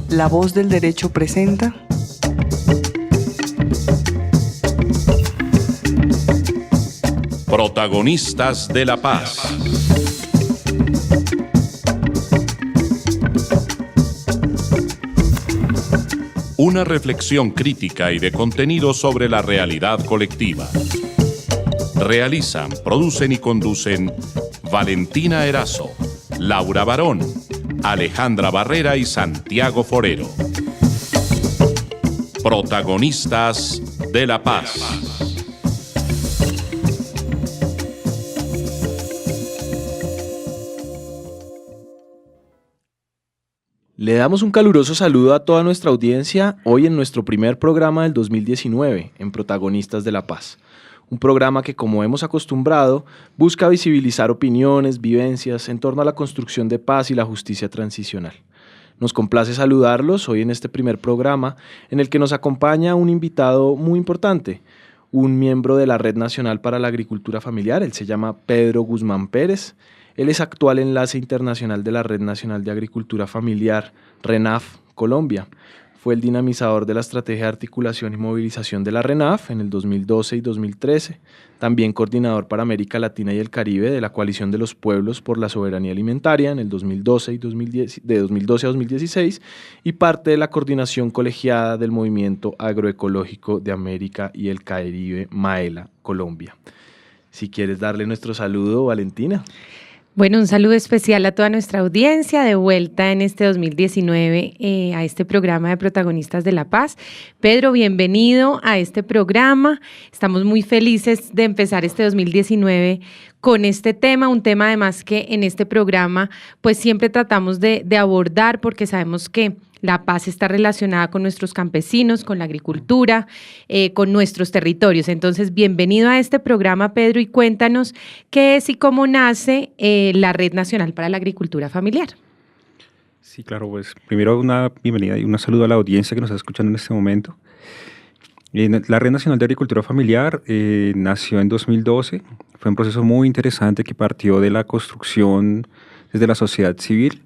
La Voz del Derecho presenta Protagonistas de la Paz. Una reflexión crítica y de contenido sobre la realidad colectiva. Realizan, producen y conducen Valentina Erazo, Laura Barón, Alejandra Barrera y Santiago Forero. Protagonistas de la Paz. Le damos un caluroso saludo a toda nuestra audiencia hoy en nuestro primer programa del 2019 en Protagonistas de la Paz. Un programa que, como hemos acostumbrado, busca visibilizar opiniones, vivencias en torno a la construcción de paz y la justicia transicional. Nos complace saludarlos hoy en este primer programa en el que nos acompaña un invitado muy importante, un miembro de la Red Nacional para la Agricultura Familiar. Él se llama Pedro Guzmán Pérez. Él es actual enlace internacional de la Red Nacional de Agricultura Familiar, RENAF, Colombia. Fue el dinamizador de la Estrategia de Articulación y Movilización de la RENAF en el 2012 y 2013. También coordinador para América Latina y el Caribe de la Coalición de los Pueblos por la Soberanía Alimentaria en el 2012 y 2010, de 2012 a 2016. Y parte de la coordinación colegiada del Movimiento Agroecológico de América y el Caribe, MAELA, Colombia. Si quieres darle nuestro saludo, Valentina. Bueno, un saludo especial a toda nuestra audiencia de vuelta en este 2019 a este programa de Protagonistas de la Paz. Pedro, bienvenido a este programa. Estamos muy felices de empezar este 2019 con este tema, un tema además que en este programa pues siempre tratamos de abordar porque sabemos que la paz está relacionada con nuestros campesinos, con la agricultura, con nuestros territorios. Entonces, bienvenido a este programa, Pedro, y cuéntanos qué es y cómo nace la Red Nacional para la Agricultura Familiar. Sí, claro, pues primero una bienvenida y un saludo a la audiencia que nos está escuchando en este momento. La Red Nacional de Agricultura Familiar nació en 2012. Fue un proceso muy interesante que partió de la construcción desde la sociedad civil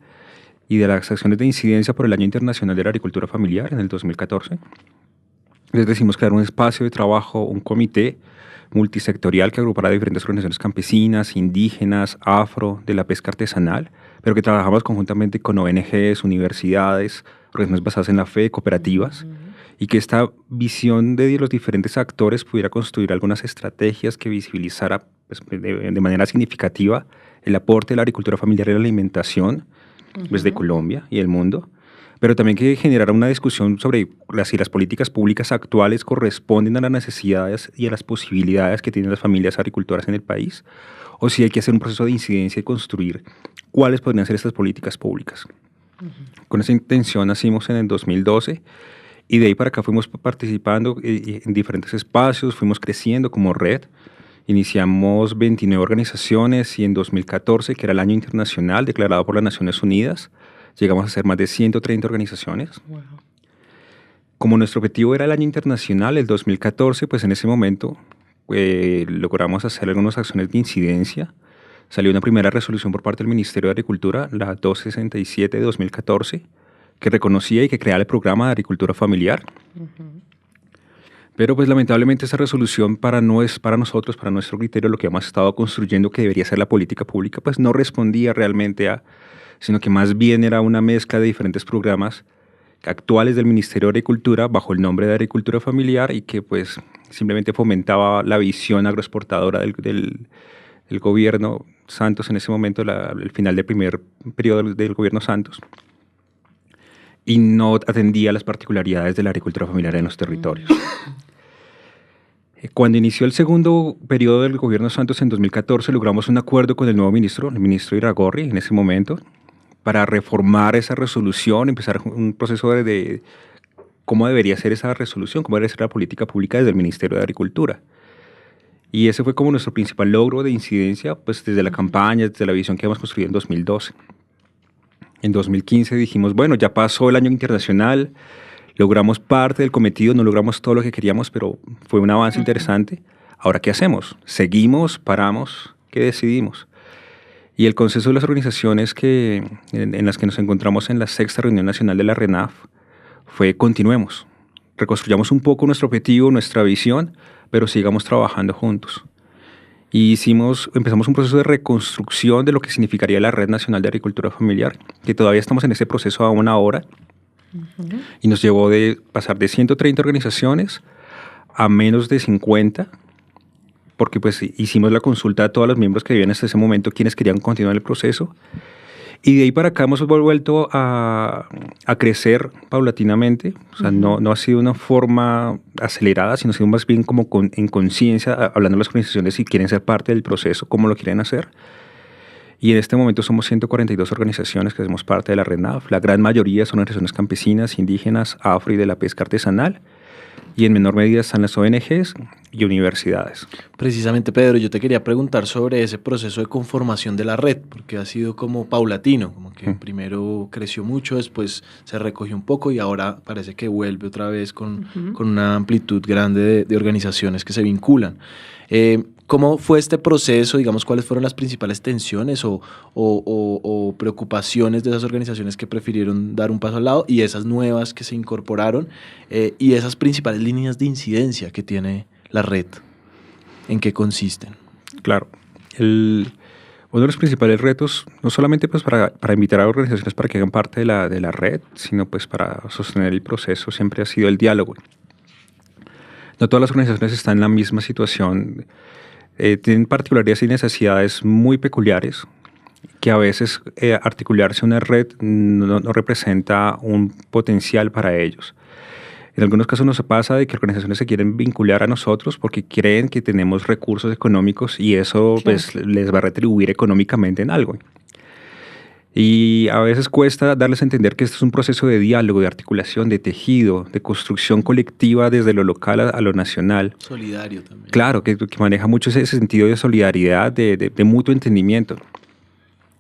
y de las acciones de incidencia por el Año Internacional de la Agricultura Familiar en el 2014. Les decidimos crear un espacio de trabajo, un comité multisectorial que agrupara diferentes organizaciones campesinas, indígenas, afro, de la pesca artesanal, pero que trabajamos conjuntamente con ONGs, universidades, organizaciones basadas en la fe, cooperativas, y que esta visión de los diferentes actores pudiera construir algunas estrategias que visibilizara pues, de manera significativa el aporte de la agricultura familiar en la alimentación desde Colombia y el mundo, pero también que generara una discusión sobre si las políticas públicas actuales corresponden a las necesidades y a las posibilidades que tienen las familias agricultoras en el país, o si hay que hacer un proceso de incidencia y construir cuáles podrían ser estas políticas públicas. Con esa intención nacimos en el 2012 y de ahí para acá fuimos participando en diferentes espacios, fuimos creciendo como red. Iniciamos 29 organizaciones y en 2014, que era el año internacional declarado por las Naciones Unidas, llegamos a ser más de 130 organizaciones. Wow. Como nuestro objetivo era el año internacional, el 2014, pues en ese momento logramos hacer algunas acciones de incidencia. Salió una primera resolución por parte del Ministerio de Agricultura, la 267 de 2014, que reconocía y que creaba el programa de agricultura familiar. Pero pues lamentablemente esa resolución para nosotros, para nuestro criterio, lo que hemos estado construyendo que debería ser la política pública, pues no respondía realmente sino que más bien era una mezcla de diferentes programas actuales del Ministerio de Agricultura bajo el nombre de Agricultura Familiar y que pues simplemente fomentaba la visión agroexportadora del gobierno Santos en ese momento, el final del primer periodo del gobierno Santos, y no atendía las particularidades de la agricultura familiar en los territorios. Cuando inició el segundo periodo del gobierno Santos en 2014, logramos un acuerdo con el nuevo ministro, el ministro Iragorri, en ese momento, para reformar esa resolución, empezar un proceso de cómo debería ser esa resolución, cómo debería ser la política pública desde el Ministerio de Agricultura. Y ese fue como nuestro principal logro de incidencia, pues desde la campaña, desde la visión que hemos construido en 2012. En 2015 dijimos, bueno, ya pasó el año internacional, logramos parte del cometido, no logramos todo lo que queríamos, pero fue un avance interesante. Ahora, ¿qué hacemos? ¿Seguimos? ¿Paramos? ¿Qué decidimos? Y el consenso de las organizaciones en las que nos encontramos en la 6ª reunión nacional de la RENAF fue: continuemos, reconstruyamos un poco nuestro objetivo, nuestra visión, pero sigamos trabajando juntos. Y empezamos un proceso de reconstrucción de lo que significaría la Red Nacional de Agricultura Familiar, que todavía estamos en ese proceso aún ahora, y nos llevó de pasar de 130 organizaciones a menos de 50, porque pues hicimos la consulta a todos los miembros que vivían hasta ese momento, quienes querían continuar el proceso. Y de ahí para acá hemos vuelto a crecer paulatinamente. O sea, no ha sido una forma acelerada, sino ha sido más bien como en conciencia, hablando de las organizaciones si quieren ser parte del proceso, cómo lo quieren hacer. Y en este momento somos 142 organizaciones que hacemos parte de la RENAF. La gran mayoría son organizaciones campesinas, indígenas, afro y de la pesca artesanal. Y en menor medida están las ONGs y universidades. Precisamente, Pedro, yo te quería preguntar sobre ese proceso de conformación de la red, porque ha sido como paulatino, como que primero creció mucho, después se recogió un poco y ahora parece que vuelve otra vez con una amplitud grande de organizaciones que se vinculan. ¿Cómo fue este proceso? Digamos, ¿cuáles fueron las principales tensiones o preocupaciones de esas organizaciones que prefirieron dar un paso al lado y esas nuevas que se incorporaron y esas principales líneas de incidencia que tiene la red? ¿En qué consisten? Claro. Uno de los principales retos, no solamente pues para invitar a organizaciones para que hagan parte de la red, sino pues para sostener el proceso, siempre ha sido el diálogo. No todas las organizaciones están en la misma situación. Tienen particularidades y necesidades muy peculiares que a veces articularse una red no representa un potencial para ellos. En algunos casos nos pasa de que organizaciones se quieren vincular a nosotros porque creen que tenemos recursos económicos y eso pues, les va a retribuir económicamente en algo. Y a veces cuesta darles a entender que este es un proceso de diálogo, de articulación, de tejido, de construcción colectiva desde lo local a lo nacional. Solidario también. Claro, que maneja mucho ese sentido de solidaridad, de mutuo entendimiento.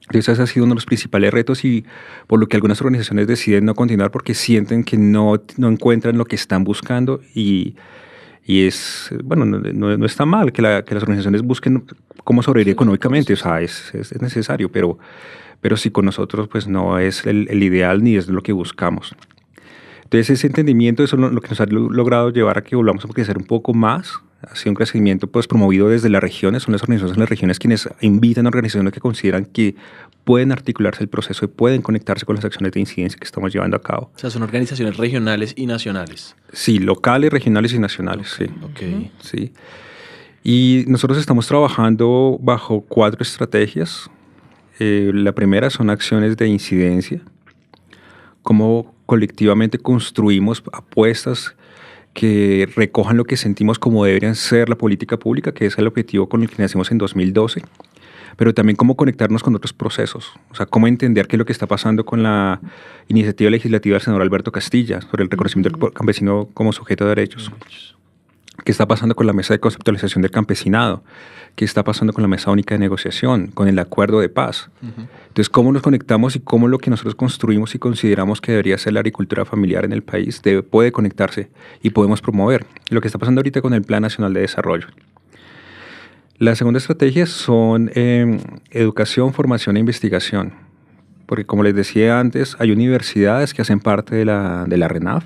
Entonces ese ha sido uno de los principales retos y por lo que algunas organizaciones deciden no continuar porque sienten que no encuentran lo que están buscando y es, bueno, no está mal que las organizaciones busquen cómo sobrevivir económicamente, o sea, es necesario, pero sí con nosotros pues no es el ideal ni es lo que buscamos. Entonces ese entendimiento, eso es lo que nos ha logrado llevar a que volvamos a crecer un poco más. Ha sido un crecimiento pues promovido desde las regiones, son las organizaciones en las regiones quienes invitan a organizaciones que consideran que pueden articularse el proceso y pueden conectarse con las acciones de incidencia que estamos llevando a cabo. O sea, son organizaciones regionales y nacionales. Sí, locales, regionales y nacionales, okay, sí. Okay. Sí. Y nosotros estamos trabajando bajo 4 estrategias. La primera son acciones de incidencia, cómo colectivamente construimos apuestas que recojan lo que sentimos como deberían ser la política pública, que es el objetivo con el que nacimos en 2012, pero también cómo conectarnos con otros procesos, o sea, cómo entender qué es lo que está pasando con la iniciativa legislativa del senador Alberto Castilla sobre el reconocimiento del campesino como sujeto de derechos. ¿Qué está pasando con la mesa de conceptualización del campesinado? ¿Qué está pasando con la mesa única de negociación? Con el acuerdo de paz. Entonces, ¿cómo nos conectamos y cómo lo que nosotros construimos y consideramos que debería ser la agricultura familiar en el país puede conectarse y podemos promover? Lo que está pasando ahorita con el Plan Nacional de Desarrollo. La segunda estrategia son educación, formación e investigación. Porque como les decía antes, hay universidades que hacen parte de la RENAF.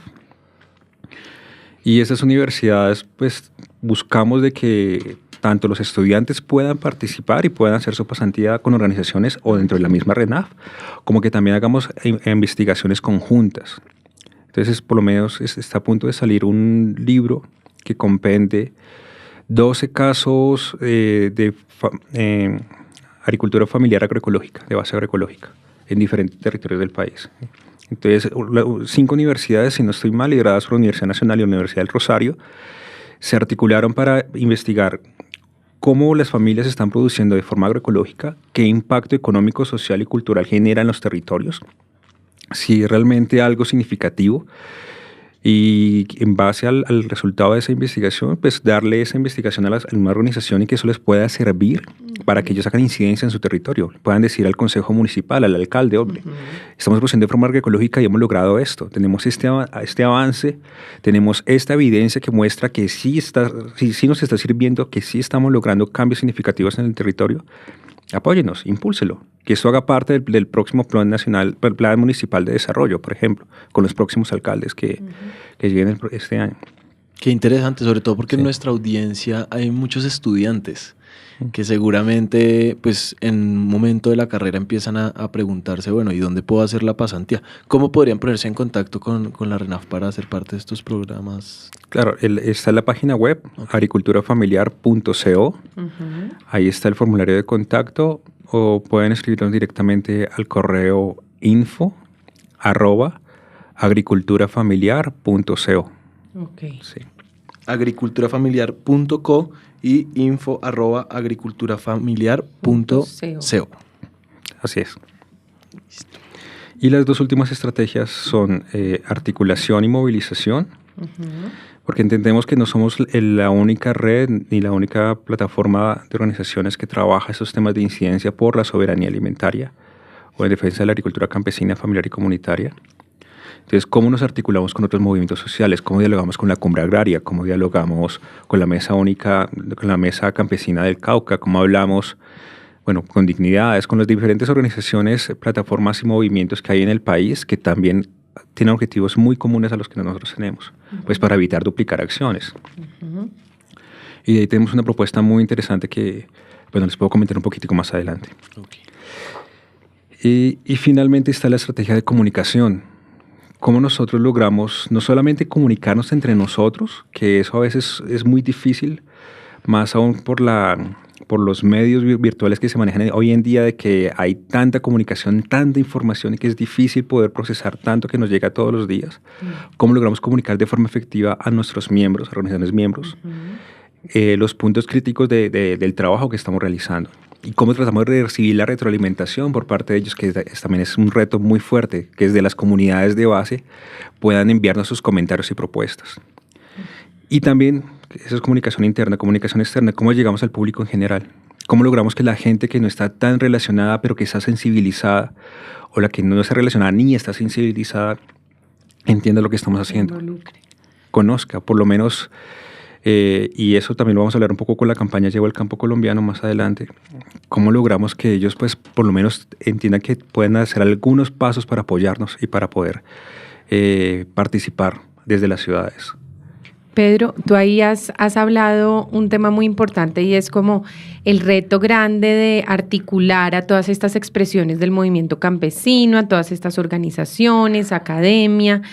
Y esas universidades, pues, buscamos de que tanto los estudiantes puedan participar y puedan hacer su pasantía con organizaciones o dentro de la misma RENAF, como que también hagamos investigaciones conjuntas. Entonces, por lo menos está a punto de salir un libro que compende 12 casos de agricultura familiar agroecológica, de base agroecológica, en diferentes territorios del país. Entonces, 5 universidades, si no estoy mal, lideradas por la Universidad Nacional y la Universidad del Rosario, se articularon para investigar cómo las familias están produciendo de forma agroecológica, qué impacto económico, social y cultural genera en los territorios, si es realmente algo significativo Y en base al resultado de esa investigación, pues darle esa investigación a una organización y que eso les pueda servir para que ellos hagan incidencia en su territorio. Puedan decir al consejo municipal, al alcalde, hombre, estamos produciendo de forma agroecológica y hemos logrado esto. Tenemos este avance, tenemos esta evidencia que muestra que sí nos está sirviendo, que sí estamos logrando cambios significativos en el territorio. Apóyenos, impúlselo, que esto haga parte del próximo plan municipal de desarrollo, por ejemplo, con los próximos alcaldes que lleguen este año. Qué interesante, sobre todo porque Sí. en nuestra audiencia hay muchos estudiantes que seguramente pues en un momento de la carrera empiezan a preguntarse, bueno, ¿y dónde puedo hacer la pasantía? ¿Cómo podrían ponerse en contacto con la RENAF para hacer parte de estos programas? Claro, está en la página web, agriculturafamiliar.co. Ahí está el formulario de contacto, o pueden escribirnos directamente al correo info@agriculturafamiliar.co. Okay. Sí. agriculturafamiliar.co y info@agriculturafamiliar.co. Así es. Y las dos últimas estrategias son articulación y movilización, porque entendemos que no somos la única red ni la única plataforma de organizaciones que trabaja esos temas de incidencia por la soberanía alimentaria o en defensa de la agricultura campesina, familiar y comunitaria. Entonces, ¿cómo nos articulamos con otros movimientos sociales? ¿Cómo dialogamos con la Cumbre Agraria? ¿Cómo dialogamos con la Mesa Única, con la Mesa Campesina del Cauca? ¿Cómo hablamos, bueno, con Dignidades, con las diferentes organizaciones, plataformas y movimientos que hay en el país que también tienen objetivos muy comunes a los que nosotros tenemos, pues para evitar duplicar acciones? Y de ahí tenemos una propuesta muy interesante que, bueno, les puedo comentar un poquitico más adelante. Y finalmente está la estrategia de comunicación. Cómo nosotros logramos no solamente comunicarnos entre nosotros, que eso a veces es muy difícil, más aún por los medios virtuales que se manejan hoy en día, de que hay tanta comunicación, tanta información y que es difícil poder procesar tanto que nos llega todos los días. Cómo logramos comunicar de forma efectiva a nuestros miembros, a organizaciones miembros, los puntos críticos del trabajo que estamos realizando. Y cómo tratamos de recibir la retroalimentación por parte de ellos, que también es un reto muy fuerte, que desde las comunidades de base puedan enviarnos sus comentarios y propuestas. Y también, eso es comunicación interna, comunicación externa, cómo llegamos al público en general. Cómo logramos que la gente que no está tan relacionada, pero que está sensibilizada, o la que no está relacionada ni está sensibilizada, entienda lo que estamos haciendo. Conozca, por lo menos. Y eso también lo vamos a hablar un poco con la campaña Llevo al Campo Colombiano más adelante. Cómo logramos que ellos, pues, por lo menos entiendan que pueden hacer algunos pasos para apoyarnos y para poder participar desde las ciudades. Pedro, tú ahí has hablado un tema muy importante y es como el reto grande de articular a todas estas expresiones del movimiento campesino, a todas estas organizaciones, academia.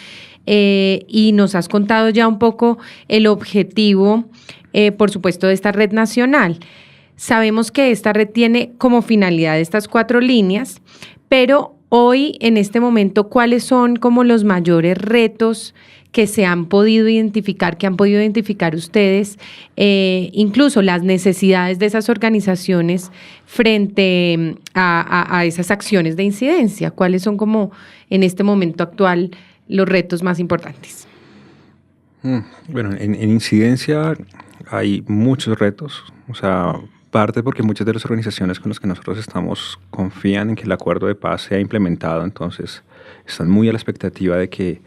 Y nos has contado ya un poco el objetivo, por supuesto, de esta red nacional. Sabemos que esta red tiene como finalidad estas 4 líneas, pero hoy, en este momento, ¿cuáles son como los mayores retos que se han podido identificar, que han podido identificar ustedes, incluso las necesidades de esas organizaciones frente a esas acciones de incidencia? ¿Cuáles son como en este momento actual los retos más importantes? Bueno, en incidencia hay muchos retos, o sea, parte porque muchas de las organizaciones con las que nosotros estamos confían en que el acuerdo de paz sea implementado, entonces están muy a la expectativa de que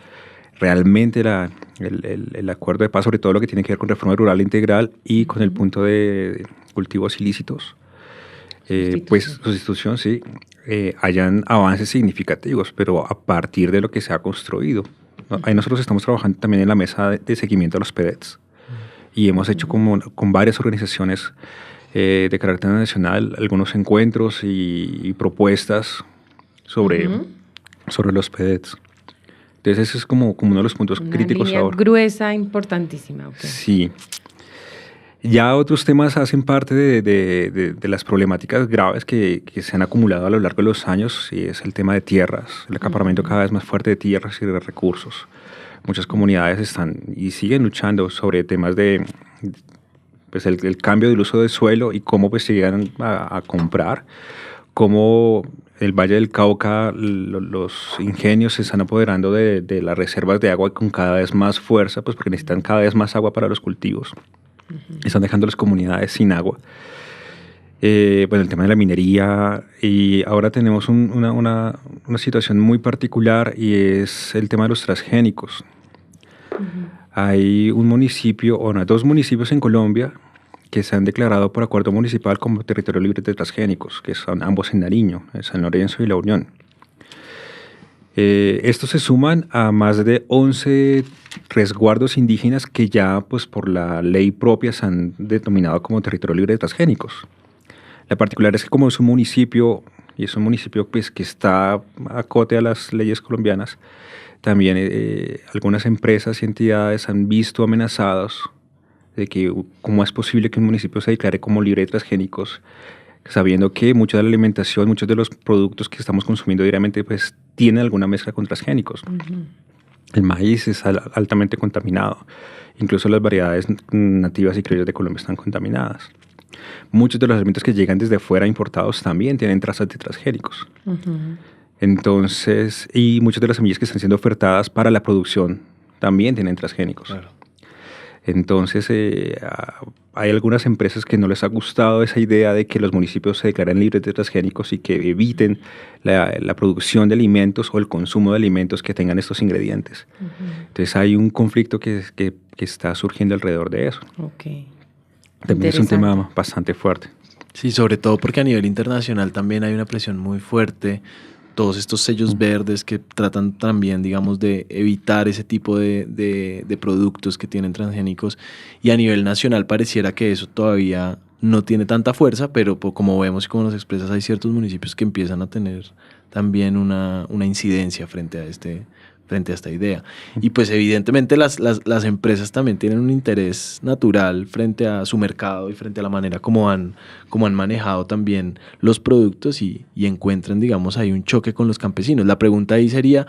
realmente el acuerdo de paz, sobre todo lo que tiene que ver con reforma rural integral y con el punto de cultivos ilícitos, pues sustitución, sí, hayan avances significativos, pero a partir de lo que se ha construido. Ahí nosotros estamos trabajando también en la mesa de seguimiento a los PEDETs y hemos hecho con varias organizaciones de carácter nacional algunos encuentros y propuestas sobre los PEDETs. Entonces ese es como uno de los puntos críticos línea ahora. Gruesa, importantísima. Okay. Sí. Ya otros temas hacen parte de las problemáticas graves que se han acumulado a lo largo de los años, y es el tema de tierras, el acaparamiento cada vez más fuerte de tierras y de recursos. Muchas comunidades están y siguen luchando sobre temas de pues el cambio del uso del suelo y cómo pues se llegan a comprar, cómo el Valle del Cauca los ingenios se están apoderando de las reservas de agua con cada vez más fuerza, pues porque necesitan cada vez más agua para los cultivos. Están dejando las comunidades sin agua. Bueno, el tema de la minería, y ahora tenemos una situación muy particular y es el tema de los transgénicos. Hay un municipio, o no, 2 municipios en Colombia que se han declarado por acuerdo municipal como territorio libre de transgénicos, que son ambos en Nariño, en San Lorenzo y La Unión. Estos se suman a más de 11 resguardos indígenas que ya, pues, por la ley propia se han denominado como territorio libre de transgénicos. La particularidad es que como es un municipio, y es un municipio pues, que está acote a las leyes colombianas, también algunas empresas y entidades han visto amenazados de que cómo es posible que un municipio se declare como libre de transgénicos, sabiendo que mucha de la alimentación, muchos de los productos que estamos consumiendo diariamente pues tienen alguna mezcla con transgénicos. El maíz es altamente contaminado, incluso las variedades nativas y criollas de Colombia están contaminadas. Muchos de los alimentos que llegan desde fuera importados también tienen trazas de transgénicos. Entonces, y muchas de las semillas que están siendo ofertadas para la producción también tienen transgénicos. Claro. Entonces, hay algunas empresas que no les ha gustado esa idea de que los municipios se declaren libres de transgénicos y que eviten la producción de alimentos o el consumo de alimentos que tengan estos ingredientes. Entonces, hay un conflicto que está surgiendo alrededor de eso. También es un tema bastante fuerte. Sí, sobre todo porque a nivel internacional también hay una presión muy fuerte. Todos estos sellos verdes que tratan también, digamos, de evitar ese tipo de productos que tienen transgénicos. Y a nivel nacional pareciera que eso todavía no tiene tanta fuerza, pero como vemos y como nos expresas, hay ciertos municipios que empiezan a tener también una incidencia frente a esta idea. Y pues evidentemente las empresas también tienen un interés natural frente a su mercado y frente a la manera como han manejado también los productos y encuentran, digamos, ahí un choque con los campesinos. La pregunta ahí sería,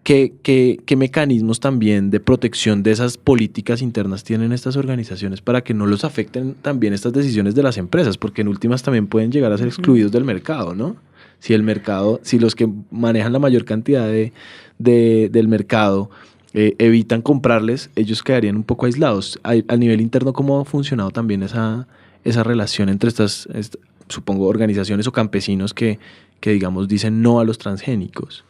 ¿qué mecanismos también de protección de esas políticas internas tienen estas organizaciones para que no los afecten también estas decisiones de las empresas? Porque en últimas también pueden llegar a ser excluidos del mercado, ¿no? Si los que manejan la mayor cantidad del mercado evitan comprarles, ellos quedarían un poco aislados. A nivel interno, ¿cómo ha funcionado también esa relación entre estas, supongo, organizaciones o campesinos que digamos, dicen no a los transgénicos?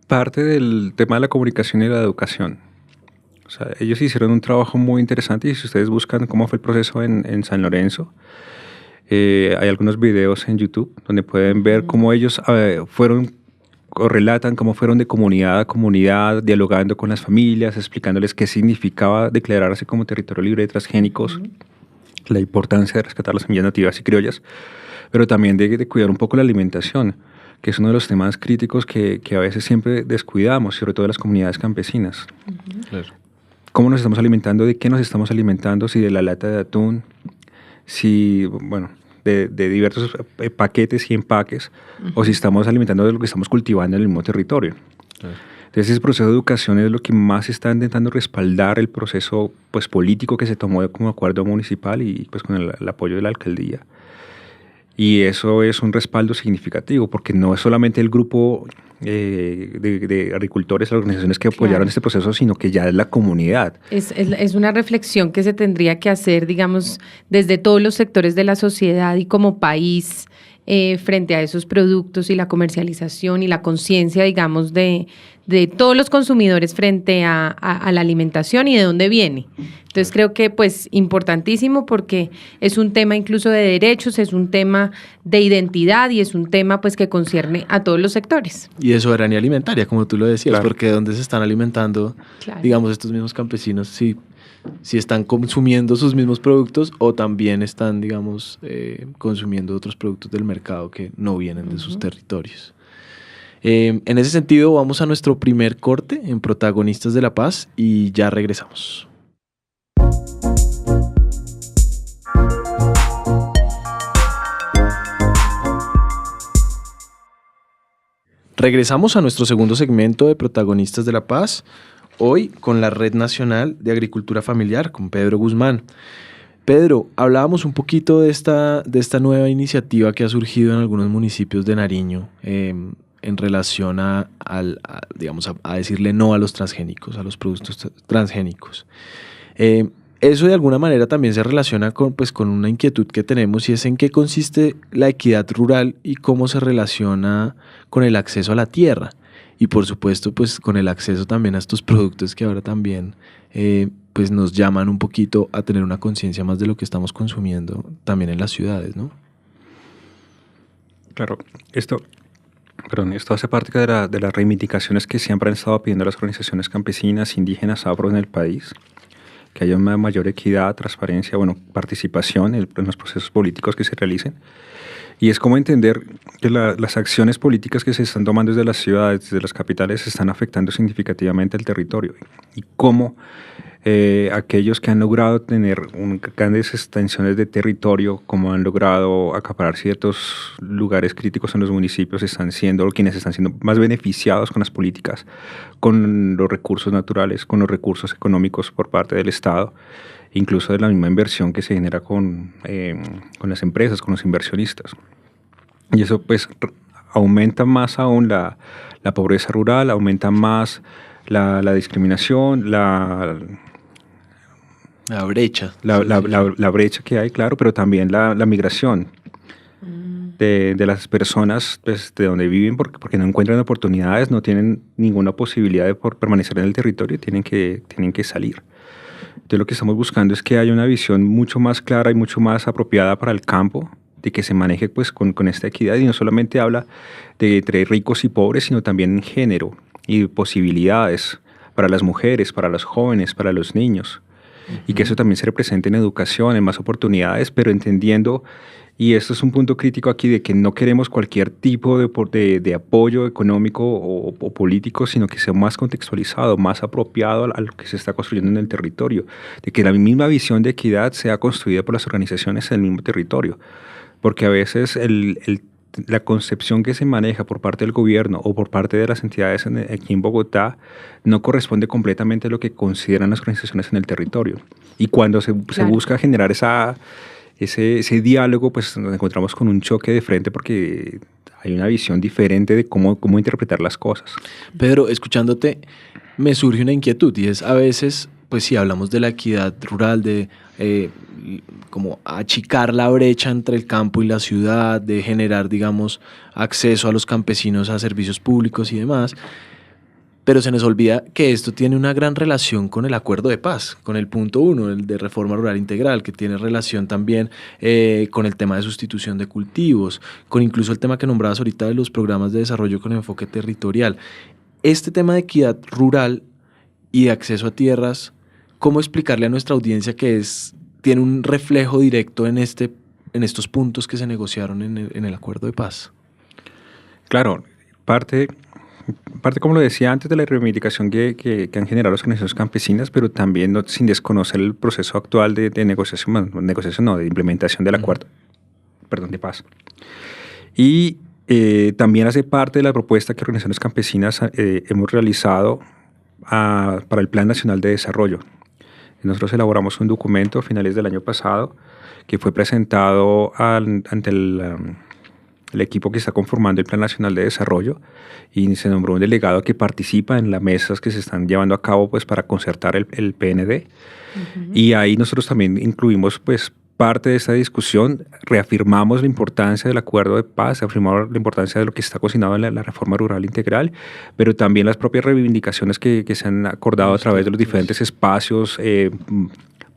Parte del tema de la comunicación y la educación. O sea, ellos hicieron un trabajo muy interesante y si ustedes buscan cómo fue el proceso en San Lorenzo, hay algunos videos en YouTube donde pueden ver cómo ellos fueron o relatan cómo fueron de comunidad a comunidad, dialogando con las familias, explicándoles qué significaba declararse como territorio libre de transgénicos, la importancia de rescatar las semillas nativas y criollas, pero también de cuidar un poco la alimentación, que es uno de los temas críticos que a veces siempre descuidamos, sobre todo de las comunidades campesinas. Claro. ¿Cómo nos estamos alimentando? ¿De qué nos estamos alimentando? Si de la lata de atún, si, bueno, de diversos paquetes y empaques, o si estamos alimentando de lo que estamos cultivando en el mismo territorio. Entonces, ese proceso de educación es lo que más está intentando respaldar el proceso pues, político que se tomó como acuerdo municipal y pues, con el apoyo de la alcaldía. Y eso es un respaldo significativo, porque no es solamente el grupo de agricultores, las organizaciones que apoyaron este proceso, sino que ya es la comunidad. Es una reflexión que se tendría que hacer, digamos, desde todos los sectores de la sociedad y como país frente a esos productos y la comercialización y la conciencia, digamos, de todos los consumidores frente a la alimentación y de dónde viene. Entonces creo que pues importantísimo porque es un tema incluso de derechos, es un tema de identidad y es un tema pues que concierne a todos los sectores. Y de soberanía alimentaria, como tú lo decías, claro. Porque ¿dónde se están alimentando, digamos, estos mismos campesinos? Si están consumiendo sus mismos productos o también están, digamos, consumiendo otros productos del mercado que no vienen de sus territorios. En ese sentido, vamos a nuestro primer corte en Protagonistas de la Paz y ya regresamos. Regresamos a nuestro segundo segmento de Protagonistas de la Paz, hoy con la Red Nacional de Agricultura Familiar, con Pedro Guzmán. Pedro, hablábamos un poquito de esta nueva iniciativa que ha surgido en algunos municipios de Nariño en relación digamos, a decirle no a los transgénicos, a los productos transgénicos. Eso de alguna manera también se relaciona con una inquietud que tenemos, y es en qué consiste la equidad rural y cómo se relaciona con el acceso a la tierra y por supuesto pues con el acceso también a estos productos que ahora también pues nos llaman un poquito a tener una conciencia más de lo que estamos consumiendo también en las ciudades, ¿no? Claro, esto hace parte de las reivindicaciones que siempre han estado pidiendo las organizaciones campesinas, indígenas, afro en el país, que haya una mayor equidad, transparencia, participación en los procesos políticos que se realicen. Y es como entender que las acciones políticas que se están tomando desde las ciudades, desde las capitales, están afectando significativamente el territorio. Y cómo aquellos que han logrado tener grandes extensiones de territorio, como han logrado acaparar ciertos lugares críticos en los municipios, están siendo quienes están siendo más beneficiados con las políticas, con los recursos naturales, con los recursos económicos por parte del Estado, incluso de la misma inversión que se genera con las empresas, con los inversionistas. Y eso pues aumenta más aún la pobreza rural, aumenta más la discriminación, la brecha. La brecha que hay, claro, pero también la migración de las personas pues, de donde viven porque no encuentran oportunidades, no tienen ninguna posibilidad de permanecer en el territorio, tienen que salir. Entonces lo que estamos buscando es que haya una visión mucho más clara y mucho más apropiada para el campo, de que se maneje pues, con esta equidad, y no solamente habla de entre ricos y pobres, sino también en género y posibilidades para las mujeres, para los jóvenes, para los niños. Y que eso también se represente en educación, en más oportunidades, pero entendiendo, y esto es un punto crítico aquí, de que no queremos cualquier tipo de apoyo económico o político, sino que sea más contextualizado, más apropiado a lo que se está construyendo en el territorio, de que la misma visión de equidad sea construida por las organizaciones en el mismo territorio, porque a veces la concepción que se maneja por parte del gobierno o por parte de las entidades aquí en Bogotá no corresponde completamente a lo que consideran las organizaciones en el territorio. Y cuando se busca generar ese diálogo, pues nos encontramos con un choque de frente porque hay una visión diferente de cómo interpretar las cosas. Pedro, escuchándote, me surge una inquietud, y es a veces, pues si hablamos de la equidad rural, de como achicar la brecha entre el campo y la ciudad, de generar, digamos, acceso a los campesinos a servicios públicos y demás, pero se nos olvida que esto tiene una gran relación con el acuerdo de paz, con el punto 1, el de reforma rural integral, que tiene relación también con el tema de sustitución de cultivos, con incluso el tema que nombrabas ahorita de los programas de desarrollo con enfoque territorial. Este tema de equidad rural y de acceso a tierras, ¿cómo explicarle a nuestra audiencia que tiene un reflejo directo en estos puntos que se negociaron en el acuerdo de paz? Claro, parte como lo decía antes, de la reivindicación que han generado las organizaciones campesinas, pero también sin desconocer el proceso actual de de implementación del acuerdo de paz. Y también hace parte de la propuesta que organizaciones campesinas hemos realizado para el Plan Nacional de Desarrollo. Nosotros elaboramos un documento a finales del año pasado que fue presentado ante el equipo que está conformando el Plan Nacional de Desarrollo, y se nombró un delegado que participa en las mesas que se están llevando a cabo pues, para concertar el PND. Y ahí nosotros también incluimos pues, parte de esta discusión, reafirmamos la importancia del acuerdo de paz, reafirmamos la importancia de lo que está cocinado en la reforma rural integral, pero también las propias reivindicaciones que se han acordado a través de los diferentes espacios,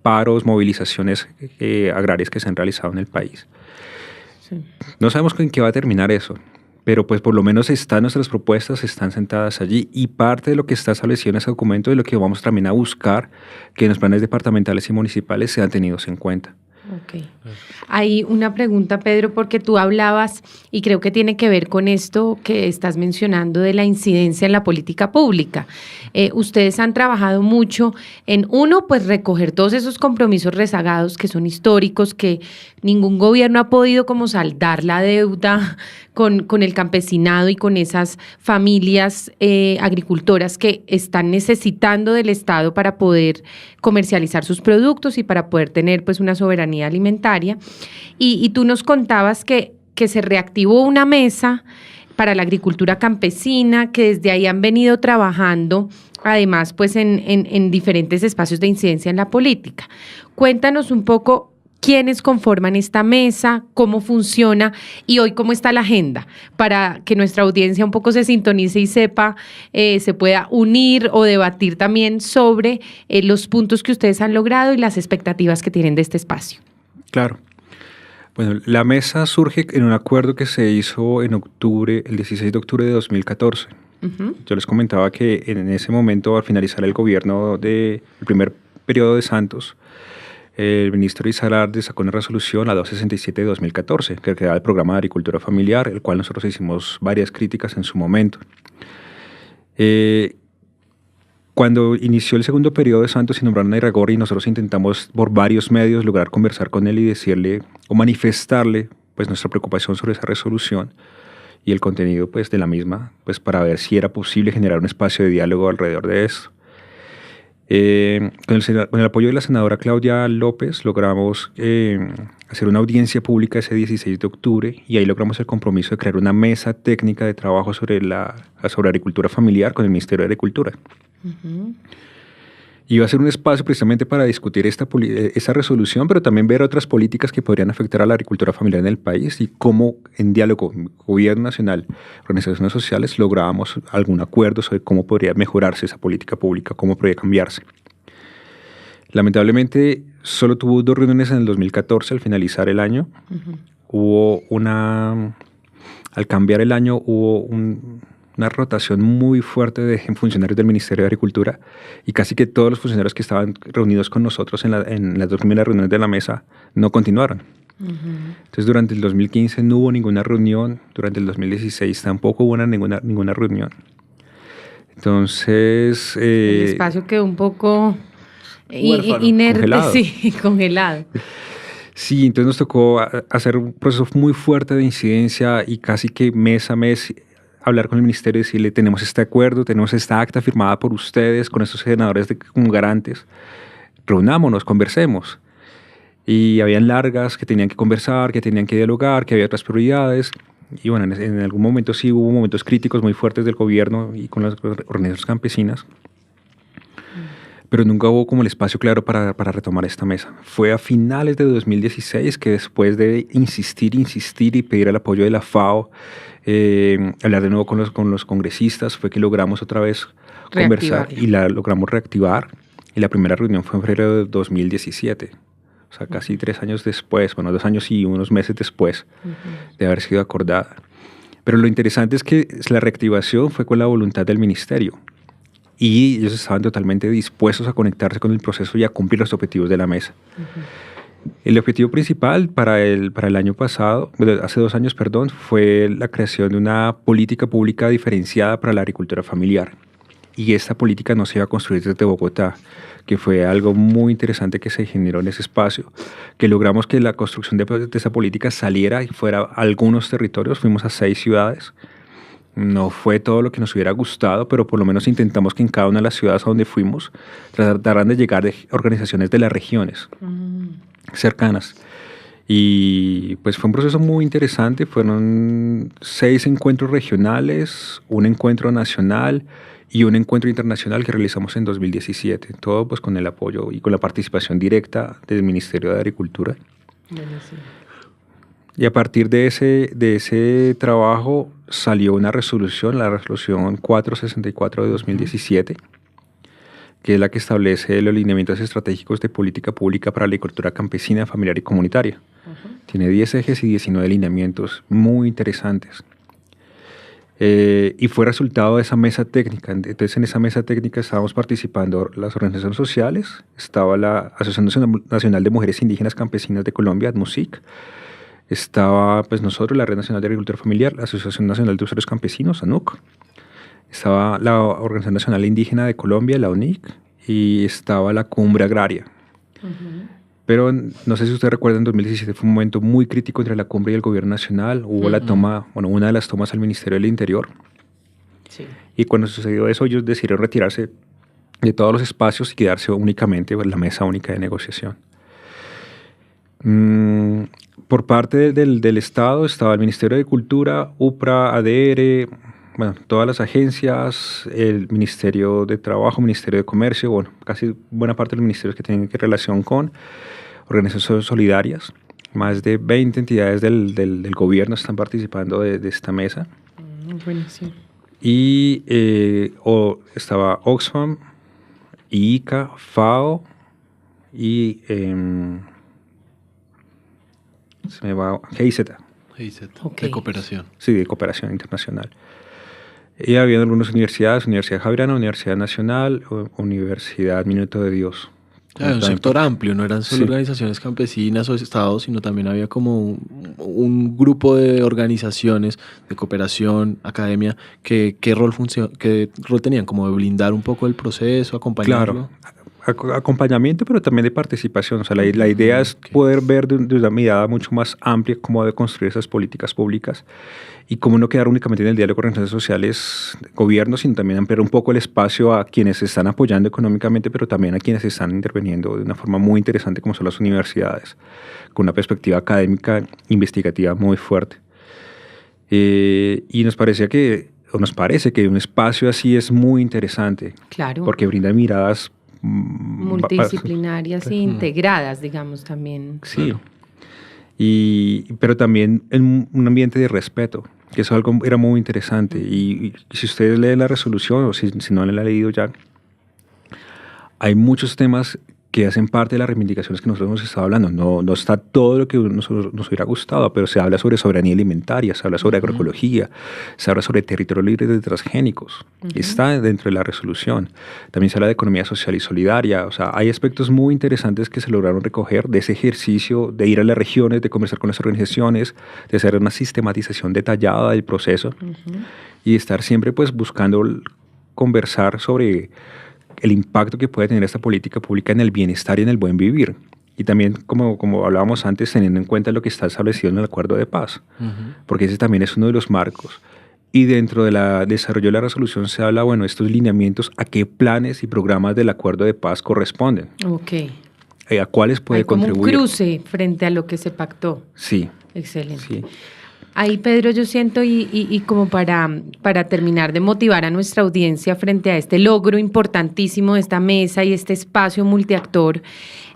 paros, movilizaciones agrarias que se han realizado en el país. Sí. No sabemos en qué va a terminar eso, pero pues por lo menos nuestras propuestas están sentadas allí, y parte de lo que está establecido en ese documento, de lo que vamos también a buscar que en los planes departamentales y municipales sean tenidos en cuenta. Ok. Hay una pregunta, Pedro, porque tú hablabas, y creo que tiene que ver con esto que estás mencionando de la incidencia en la política pública. Ustedes han trabajado mucho en, uno, pues recoger todos esos compromisos rezagados que son históricos, que ningún gobierno ha podido como saldar la deuda con el campesinado y con esas familias agricultoras que están necesitando del Estado para poder comercializar sus productos y para poder tener pues una soberanía alimentaria. Y tú nos contabas que se reactivó una mesa para la agricultura campesina, que desde ahí han venido trabajando, además, pues en diferentes espacios de incidencia en la política. Cuéntanos un poco quiénes conforman esta mesa, cómo funciona y hoy cómo está la agenda, para que nuestra audiencia un poco se sintonice y sepa, se pueda unir o debatir también sobre los puntos que ustedes han logrado y las expectativas que tienen de este espacio. Claro. Bueno, la mesa surge en un acuerdo que se hizo en octubre, el 16 de octubre de 2014. Uh-huh. Yo les comentaba que en ese momento, al finalizar el gobierno del primer periodo de Santos, el ministro Izararde sacó una resolución, la 267 de 2014, que creaba el programa de agricultura familiar, el cual nosotros hicimos varias críticas en su momento. Cuando inició el segundo periodo de Santos y nombraron a Iragorri, nosotros intentamos por varios medios lograr conversar con él y decirle o manifestarle pues nuestra preocupación sobre esa resolución y el contenido pues de la misma, pues para ver si era posible generar un espacio de diálogo alrededor de esto. Con el apoyo de la senadora Claudia López logramos hacer una audiencia pública ese 16 de octubre y ahí logramos el compromiso de crear una mesa técnica de trabajo sobre agricultura familiar con el Ministerio de Agricultura. Uh-huh. Iba a ser un espacio precisamente para discutir esa resolución, pero también ver otras políticas que podrían afectar a la agricultura familiar en el país y cómo en diálogo con el gobierno nacional, organizaciones sociales, lográbamos algún acuerdo sobre cómo podría mejorarse esa política pública, cómo podría cambiarse. Lamentablemente, solo tuvo 2 reuniones en el 2014 al finalizar el año. Uh-huh. Al cambiar el año hubo una rotación muy fuerte de funcionarios del Ministerio de Agricultura y casi que todos los funcionarios que estaban reunidos con nosotros en las 2 primeras reuniones de la mesa no continuaron. Uh-huh. Entonces durante el 2015 no hubo ninguna reunión, durante el 2016 tampoco hubo ninguna reunión. Entonces... el espacio quedó un poco inerte, congelado. Sí, congelado. Sí, entonces nos tocó hacer un proceso muy fuerte de incidencia y casi que mes a mes hablar con el ministerio y decirle, tenemos este acuerdo, tenemos esta acta firmada por ustedes con estos senadores como garantes, reunámonos, conversemos. Y habían largas que tenían que conversar, que tenían que dialogar, que había otras prioridades. Y bueno, en algún momento sí hubo momentos críticos muy fuertes del gobierno y con las organizaciones campesinas. Pero nunca hubo como el espacio claro para retomar esta mesa. Fue a finales de 2016 que después de insistir y pedir el apoyo de la FAO, hablar de nuevo con los congresistas, fue que logramos otra vez conversar y la logramos reactivar. Y la primera reunión fue en febrero de 2017. O sea, casi 3 años después, bueno, 2 años y unos meses después de haber sido acordada. Pero lo interesante es que la reactivación fue con la voluntad del ministerio. Y ellos estaban totalmente dispuestos a conectarse con el proceso y a cumplir los objetivos de la mesa. Uh-huh. El objetivo principal para el año pasado, hace 2 años, perdón, fue la creación de una política pública diferenciada para la agricultura familiar. Y esta política no se iba a construir desde Bogotá, que fue algo muy interesante que se generó en ese espacio, que logramos que la construcción de esa política saliera y fuera a algunos territorios. Fuimos a 6 ciudades. No fue todo lo que nos hubiera gustado, pero por lo menos intentamos que en cada una de las ciudades a donde fuimos trataran de llegar de organizaciones de las regiones cercanas. Y pues fue un proceso muy interesante. Fueron 6 encuentros regionales, 1 encuentro nacional y 1 encuentro internacional que realizamos en 2017. Todo pues con el apoyo y con la participación directa del Ministerio de Agricultura. Buenísimo. Y a partir de ese trabajo salió una resolución, la resolución 464 de 2017, que es la que establece los lineamientos estratégicos de política pública para la agricultura campesina, familiar y comunitaria. Uh-huh. Tiene 10 ejes y 19 lineamientos muy interesantes. Y fue resultado de esa mesa técnica. Entonces, en esa mesa técnica estábamos participando las organizaciones sociales, estaba la Asociación Nacional de Mujeres Indígenas Campesinas de Colombia, ADMUSIC, estaba pues nosotros, la Red Nacional de Agricultura Familiar, la Asociación Nacional de Usuarios Campesinos, ANUC, estaba la Organización Nacional Indígena de Colombia, la UNIC, y estaba la Cumbre Agraria. Pero no sé si ustedes recuerdan, en 2017 fue un momento muy crítico entre la cumbre y el gobierno nacional. Hubo la toma, una de las tomas al Ministerio del Interior. Sí. Y cuando sucedió eso, ellos decidieron retirarse de todos los espacios y quedarse únicamente en la mesa única de negociación. Por parte del Estado estaba el Ministerio de Cultura, UPRA, ADR, bueno, todas las agencias, el Ministerio de Trabajo, Ministerio de Comercio, bueno, casi buena parte de los ministerios que tienen relación con organizaciones solidarias. Más de 20 entidades del gobierno están participando de esta mesa. Buenísimo. Y estaba Oxfam, IICA, FAO y se me va GIZ. Okay. De cooperación. Sí, de cooperación internacional. Y había algunas universidades, Universidad Javeriana, Universidad Nacional, Universidad Minuto de Dios. Un sector amplio, no eran solo organizaciones campesinas o estados, sino también había como un grupo de organizaciones de cooperación, academia, ¿qué rol tenían? Como de blindar un poco el proceso, acompañarlo. Claro, acompañamiento, pero también de participación. O sea, la idea es poder ver de una mirada mucho más amplia cómo debe construir esas políticas públicas y cómo no quedar únicamente en el diálogo con organizaciones sociales, gobiernos, sino también ampliar un poco el espacio a quienes se están apoyando económicamente, pero también a quienes están interviniendo de una forma muy interesante, como son las universidades, con una perspectiva académica, investigativa muy fuerte. Y nos parece que un espacio así es muy interesante. Claro. Porque brinda miradas multidisciplinarias e integradas, digamos, también. Sí, pero también en un ambiente de respeto, que eso era muy interesante. Y si ustedes leen la resolución, o si no la han leído ya, hay muchos temas que hacen parte de las reivindicaciones que nosotros hemos estado hablando. No está todo lo que nos hubiera gustado, pero se habla sobre soberanía alimentaria, se habla sobre agroecología, se habla sobre territorios libres de transgénicos. Está dentro de la resolución. También se habla de economía social y solidaria. O sea, hay aspectos muy interesantes que se lograron recoger de ese ejercicio de ir a las regiones, de conversar con las organizaciones, de hacer una sistematización detallada del proceso y estar siempre pues buscando conversar sobre el impacto que puede tener esta política pública en el bienestar y en el buen vivir. Y también, como hablábamos antes, teniendo en cuenta lo que está establecido en el Acuerdo de Paz, porque ese también es uno de los marcos. Y dentro del desarrollo de la resolución se habla, bueno, estos lineamientos, a qué planes y programas del Acuerdo de Paz corresponden. Ok. A cuáles puede contribuir. Como un cruce frente a lo que se pactó. Sí. Excelente. Sí. Ahí, Pedro, yo siento, y como para terminar de motivar a nuestra audiencia frente a este logro importantísimo de esta mesa y este espacio multiactor,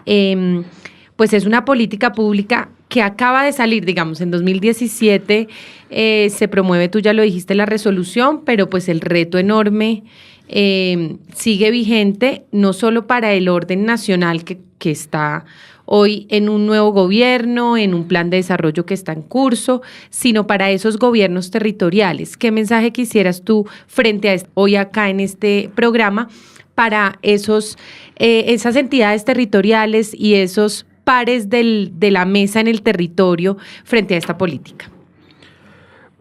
pues es una política pública que acaba de salir, digamos, en 2017 se promueve, tú ya lo dijiste, la resolución, pero pues el reto enorme sigue vigente, no solo para el orden nacional que está hoy en un nuevo gobierno, en un plan de desarrollo que está en curso, sino para esos gobiernos territoriales. ¿Qué mensaje quisieras tú frente a hoy acá en este programa para esas entidades territoriales y esos pares de la mesa en el territorio frente a esta política?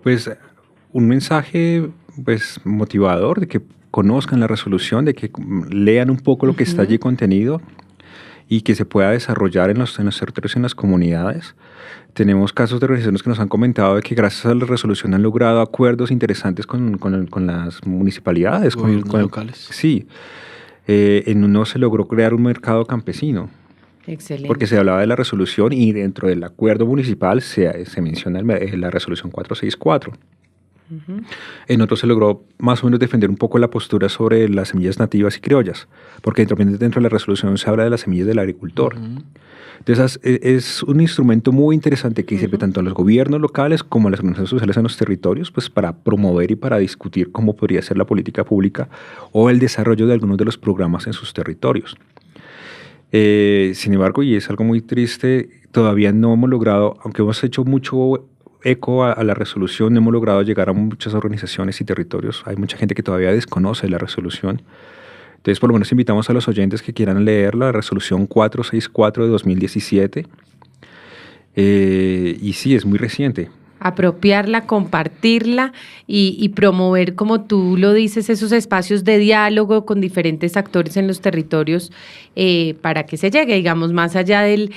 Pues un mensaje pues motivador de que conozcan la resolución, de que lean un poco lo que está allí contenido y que se pueda desarrollar en los territorios y en las comunidades. Tenemos casos de organizaciones que nos han comentado de que gracias a la resolución han logrado acuerdos interesantes con las municipalidades. Gobiernos locales. Sí. En uno se logró crear un mercado campesino. Excelente. Porque se hablaba de la resolución y dentro del acuerdo municipal se menciona la resolución 464. En otro se logró más o menos defender un poco la postura sobre las semillas nativas y criollas, porque dentro de la resolución se habla de las semillas del agricultor. Entonces es un instrumento muy interesante que sirve tanto a los gobiernos locales como a las organizaciones sociales en los territorios, pues para promover y para discutir cómo podría ser la política pública o el desarrollo de algunos de los programas en sus territorios. Sin embargo, y es algo muy triste, todavía no hemos logrado, aunque hemos hecho mucho eco a la resolución. No hemos logrado llegar a muchas organizaciones y territorios. Hay mucha gente que todavía desconoce la resolución. Entonces, por lo menos invitamos a los oyentes que quieran leer la resolución 464 de 2017. Y sí, es muy reciente. Apropiarla, compartirla y promover, como tú lo dices, esos espacios de diálogo con diferentes actores en los territorios para que se llegue, digamos, más allá del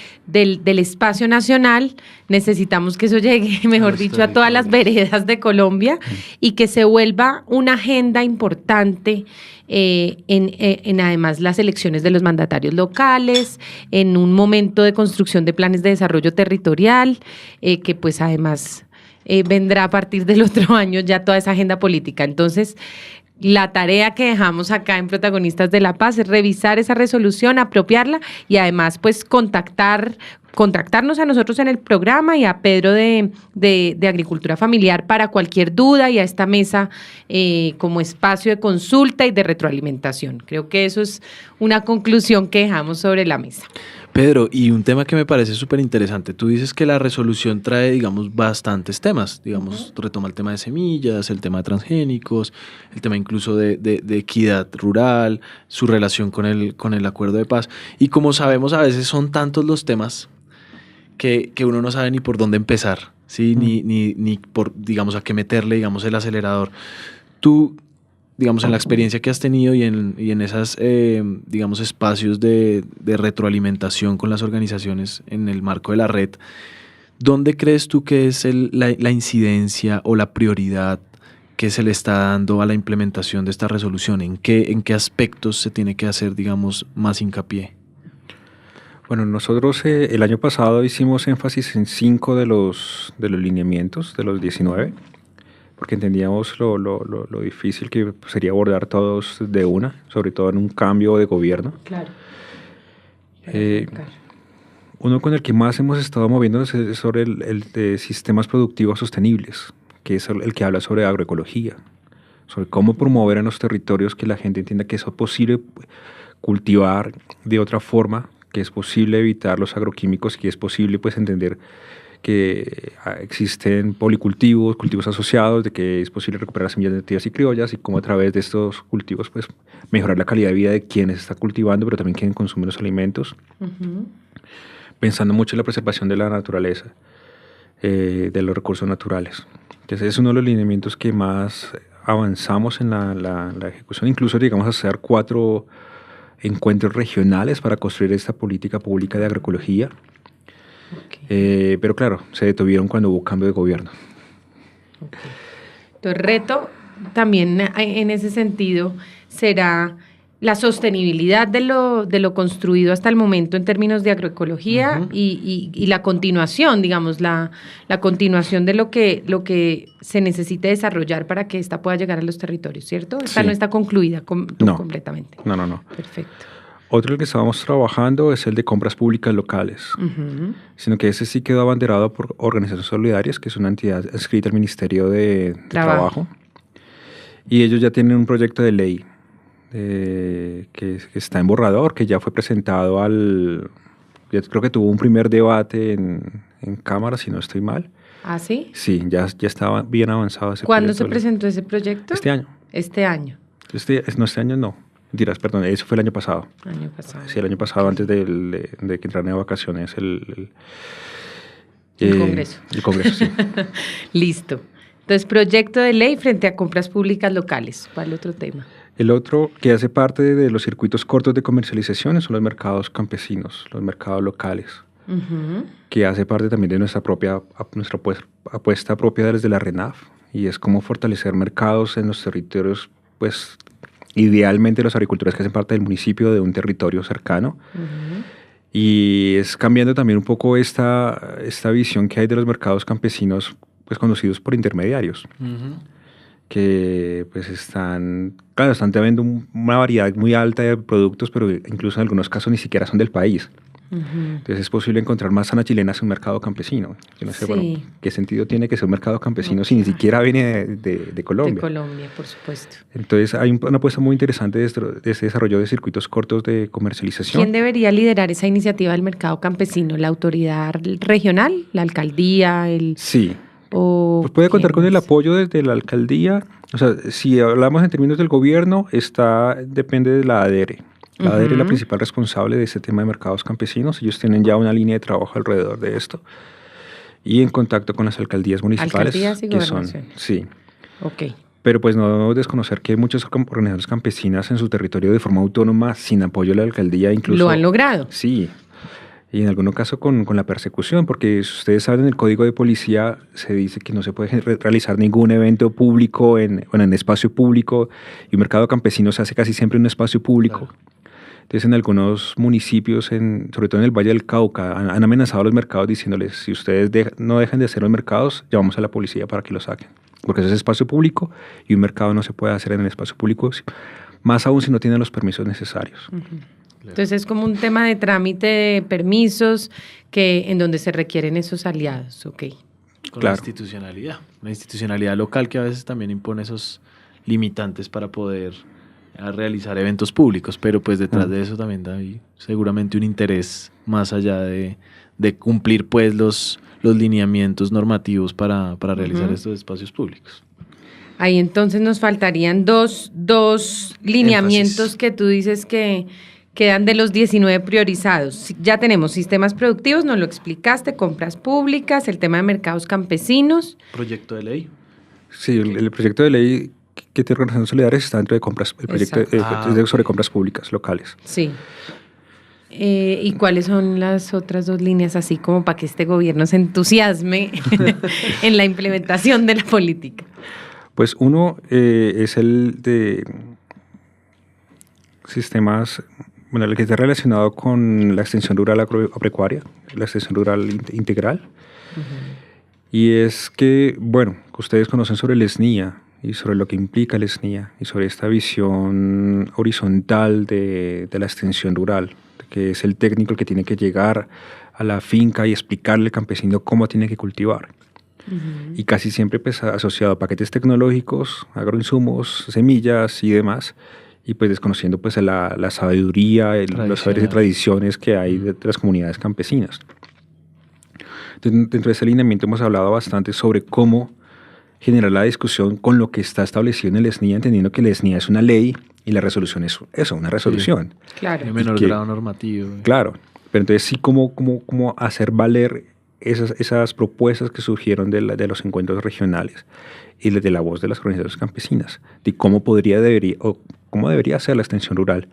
espacio nacional, necesitamos que eso llegue, mejor dicho, a todas las veredas de Colombia y que se vuelva una agenda importante en además las elecciones de los mandatarios locales, en un momento de construcción de planes de desarrollo territorial, que pues además vendrá a partir del otro año ya toda esa agenda política. Entonces, la tarea que dejamos acá en Protagonistas de la Paz es revisar esa resolución, apropiarla y además pues contactarnos a nosotros en el programa y a Pedro de Agricultura Familiar para cualquier duda y a esta mesa como espacio de consulta y de retroalimentación. Creo que eso es una conclusión que dejamos sobre la mesa. Pedro, y un tema que me parece súper interesante, tú dices que la resolución trae, digamos, bastantes temas, digamos, retoma el tema de semillas, el tema de transgénicos, el tema incluso de equidad rural, su relación con el acuerdo de paz, y como sabemos a veces son tantos los temas que uno no sabe ni por dónde empezar, ¿sí? Ni por, digamos, a qué meterle, digamos, el acelerador. Tú, digamos, en la experiencia que has tenido y en esas, digamos, espacios de retroalimentación con las organizaciones en el marco de la red, ¿dónde crees tú que es la incidencia o la prioridad que se le está dando a la implementación de esta resolución? ¿En qué aspectos se tiene que hacer, digamos, más hincapié? Bueno, nosotros el año pasado hicimos énfasis en 5 de los lineamientos, de los 19, porque entendíamos lo difícil que sería abordar todos de una, sobre todo en un cambio de gobierno. Claro. Uno con el que más hemos estado moviéndonos es sobre el de sistemas productivos sostenibles, que es el que habla sobre agroecología, sobre cómo promover en los territorios que la gente entienda que es posible cultivar de otra forma, que es posible evitar los agroquímicos, que es posible pues entender que existen policultivos, cultivos asociados, de que es posible recuperar semillas nativas y criollas y cómo a través de estos cultivos pues mejorar la calidad de vida de quienes está cultivando, pero también quienes consumen los alimentos. Pensando mucho en la preservación de la naturaleza, de los recursos naturales. Entonces es uno de los lineamientos que más avanzamos en la ejecución. Incluso llegamos a hacer 4 encuentros regionales para construir esta política pública de agroecología. Okay. Pero claro, se detuvieron cuando hubo cambio de gobierno. Okay. Entonces, reto también en ese sentido será la sostenibilidad de lo construido hasta el momento en términos de agroecología y la continuación, digamos, la continuación de lo que se necesite desarrollar para que esta pueda llegar a los territorios, ¿cierto? Esta no está concluida completamente. No. Perfecto. Otro en que estábamos trabajando es el de compras públicas locales, sino que ese sí quedó abanderado por Organizaciones Solidarias, que es una entidad adscrita al Ministerio de Trabajo, y ellos ya tienen un proyecto de ley que está en borrador, que ya fue presentado ya creo que tuvo un primer debate en Cámara, si no estoy mal. ¿Ah, sí? Sí, ya estaba bien avanzado ese proyecto. ¿Cuándo se presentó ese proyecto? Este año. Este año. Este año no. Mentiras, perdón, eso fue el año pasado. Año pasado. Sí, el año pasado, antes de que entraran de vacaciones el Congreso. El Congreso, sí. Listo. Entonces, proyecto de ley frente a compras públicas locales. ¿Cuál otro tema? El otro que hace parte de los circuitos cortos de comercialización son los mercados campesinos, los mercados locales, que hace parte también de nuestra apuesta propia desde la RENAF, y es cómo fortalecer mercados en los territorios, pues idealmente los agricultores que hacen parte del municipio de un territorio cercano. Y es cambiando también un poco esta visión que hay de los mercados campesinos, pues conducidos por intermediarios. Que pues están teniendo una variedad muy alta de productos, pero incluso en algunos casos ni siquiera son del país. Entonces es posible encontrar manzanas chilenas en un mercado campesino. Yo no sé, bueno, ¿qué sentido tiene que sea un mercado campesino si ni siquiera viene de Colombia? De Colombia, por supuesto. Entonces hay una apuesta muy interesante de este desarrollo de circuitos cortos de comercialización. ¿Quién debería liderar esa iniciativa del mercado campesino? ¿La autoridad regional? ¿La alcaldía? Sí. Pues puede contar con el apoyo desde la alcaldía. O sea, si hablamos en términos del gobierno, depende de la ADERE. La ADERE es la principal responsable de este tema de mercados campesinos. Ellos tienen ya una línea de trabajo alrededor de esto. Y en contacto con las alcaldías municipales. Alcaldías y gobernación. Sí. Ok. Pero pues no debemos desconocer que hay muchas organizaciones campesinas en su territorio de forma autónoma, sin apoyo de la alcaldía, incluso... ¿Lo han logrado? Sí. Y en algunos casos con la persecución, porque si ustedes saben, en el Código de Policía se dice que no se puede realizar ningún evento público en espacio público, y un mercado campesino se hace casi siempre en un espacio público. Claro. Entonces, en algunos municipios, sobre todo en el Valle del Cauca, han amenazado a los mercados diciéndoles, si ustedes no dejan de hacer los mercados, llamamos a la policía para que lo saquen. Porque eso es espacio público y un mercado no se puede hacer en el espacio público, más aún si no tienen los permisos necesarios. Entonces es como un tema de trámite de permisos en donde se requieren esos aliados, ok. Con la institucionalidad local que a veces también impone esos limitantes para poder realizar eventos públicos, pero pues detrás de eso también hay seguramente un interés más allá de cumplir pues los lineamientos normativos para realizar estos espacios públicos. Ahí entonces nos faltarían dos lineamientos que tú dices que quedan de los 19 priorizados. Ya tenemos sistemas productivos, nos lo explicaste, compras públicas, el tema de mercados campesinos. ¿Proyecto de ley? Sí, el proyecto de ley que tiene organizaciones solidarias está dentro de compras, el proyecto sobre compras públicas locales. Sí. ¿Y cuáles son las otras dos líneas, así como para que este gobierno se entusiasme en la implementación de la política? Pues uno es el de sistemas, bueno, el que está relacionado con la extensión rural agropecuaria, la extensión rural integral. Y es que, bueno, ustedes conocen sobre el SNIA y sobre lo que implica el SNIA y sobre esta visión horizontal de la extensión rural, que es el técnico el que tiene que llegar a la finca y explicarle al campesino cómo tiene que cultivar. Y casi siempre pues, asociado a paquetes tecnológicos, agroinsumos, semillas y demás, y pues desconociendo pues, la sabiduría, los saberes y tradiciones que hay de las comunidades campesinas. Dentro de ese alineamiento hemos hablado bastante sobre cómo generar la discusión con lo que está establecido en el SNIA, entendiendo que el SNIA es una ley y la resolución es eso, una resolución. Sí, claro. De menor grado normativo. Claro, pero entonces sí cómo hacer valer esas propuestas que surgieron de los encuentros regionales y de la voz de las organizaciones campesinas, de cómo debería ser la extensión rural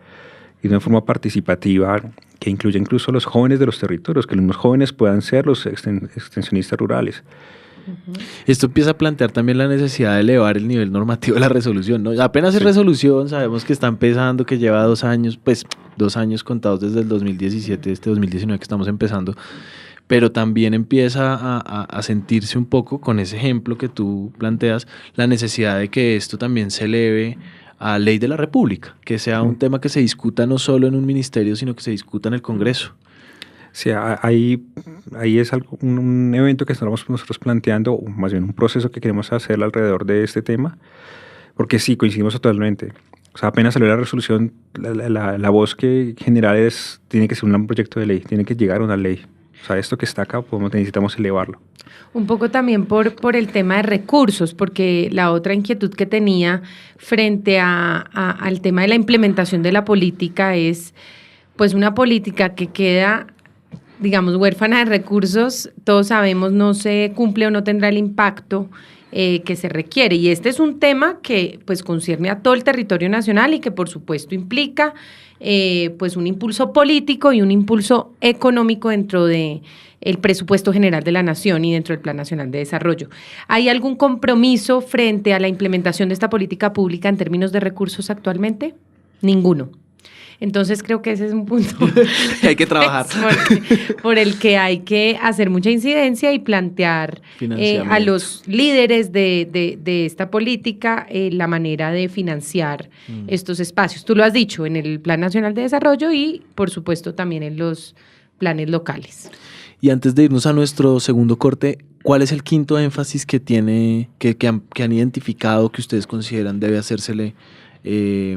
y de una forma participativa que incluya incluso a los jóvenes de los territorios, que los jóvenes puedan ser los extensionistas rurales. Esto empieza a plantear también la necesidad de elevar el nivel normativo de la resolución, ¿no? Apenas es resolución, sabemos que está empezando, que lleva 2 años, pues 2 años contados desde el 2017, 2019 que estamos empezando, pero también empieza a sentirse un poco, con ese ejemplo que tú planteas, la necesidad de que esto también se eleve a ley de la República, que sea un tema que se discuta no solo en un ministerio, sino que se discuta en el Congreso. Sí, ahí es un evento que estamos nosotros planteando, o más bien un proceso que queremos hacer alrededor de este tema, porque sí, coincidimos totalmente. O sea, apenas salió la resolución, la voz que general tiene que ser un proyecto de ley, tiene que llegar a una ley. O sea, esto que está acá, necesitamos elevarlo. Un poco también por el tema de recursos, porque la otra inquietud que tenía frente al tema de la implementación de la política es, pues, una política que queda, digamos, huérfana de recursos, todos sabemos no se cumple o no tendrá el impacto que se requiere. Y este es un tema que pues concierne a todo el territorio nacional y que por supuesto implica pues un impulso político y un impulso económico dentro de el presupuesto general de la nación y dentro del Plan Nacional de Desarrollo. ¿Hay algún compromiso frente a la implementación de esta política pública en términos de recursos actualmente? Ninguno. Entonces creo que ese es un punto que hay que trabajar por el que hay que hacer mucha incidencia y plantear a los líderes de esta política la manera de financiar estos espacios. Tú lo has dicho en el Plan Nacional de Desarrollo y por supuesto también en los planes locales. Y antes de irnos a nuestro segundo corte, ¿cuál es el quinto énfasis que han identificado que ustedes consideran debe hacérsele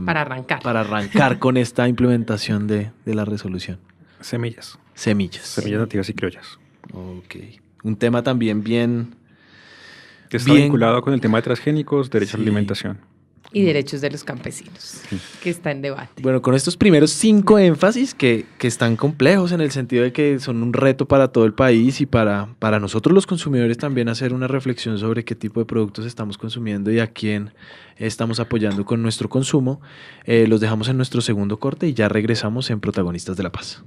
para arrancar con esta implementación de la resolución? Semillas Semillas nativas y criollas. Ok. Un tema también bien que está vinculado con el tema de transgénicos, derecho a la alimentación. Y derechos de los campesinos, que está en debate. Bueno, con estos primeros 5 énfasis que están complejos en el sentido de que son un reto para todo el país y para nosotros los consumidores también hacer una reflexión sobre qué tipo de productos estamos consumiendo y a quién estamos apoyando con nuestro consumo, los dejamos en nuestro segundo corte y ya regresamos en Protagonistas de la Paz.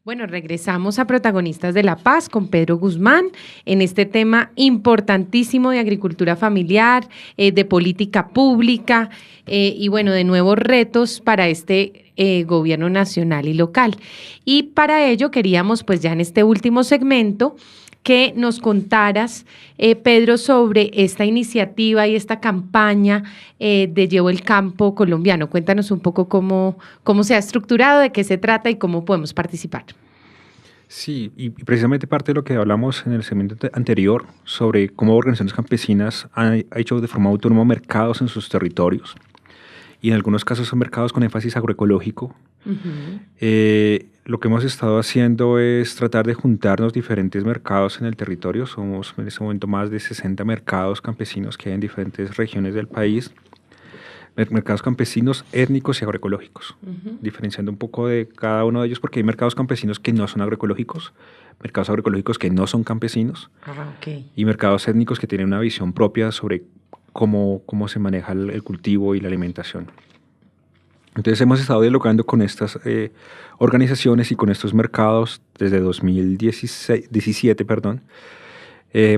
Bueno, regresamos a Protagonistas de la Paz con Pedro Guzmán en este tema importantísimo de agricultura familiar, de política pública y bueno, de nuevos retos para este gobierno nacional y local. Y para ello queríamos pues ya en este último segmento que nos contaras, Pedro, sobre esta iniciativa y esta campaña de Llevo el Campo colombiano. Cuéntanos un poco cómo se ha estructurado, de qué se trata y cómo podemos participar. Sí, y precisamente parte de lo que hablamos en el segmento anterior sobre cómo organizaciones campesinas han hecho de forma autónoma mercados en sus territorios. Y en algunos casos son mercados con énfasis agroecológico. Lo que hemos estado haciendo es tratar de juntarnos diferentes mercados en el territorio. Somos en este momento más de 60 mercados campesinos que hay en diferentes regiones del país. Mercados campesinos étnicos y agroecológicos, diferenciando un poco de cada uno de ellos porque hay mercados campesinos que no son agroecológicos, mercados agroecológicos que no son campesinos y mercados étnicos que tienen una visión propia sobre cómo se maneja el cultivo y la alimentación. Entonces hemos estado dialogando con estas organizaciones y con estos mercados desde 2017,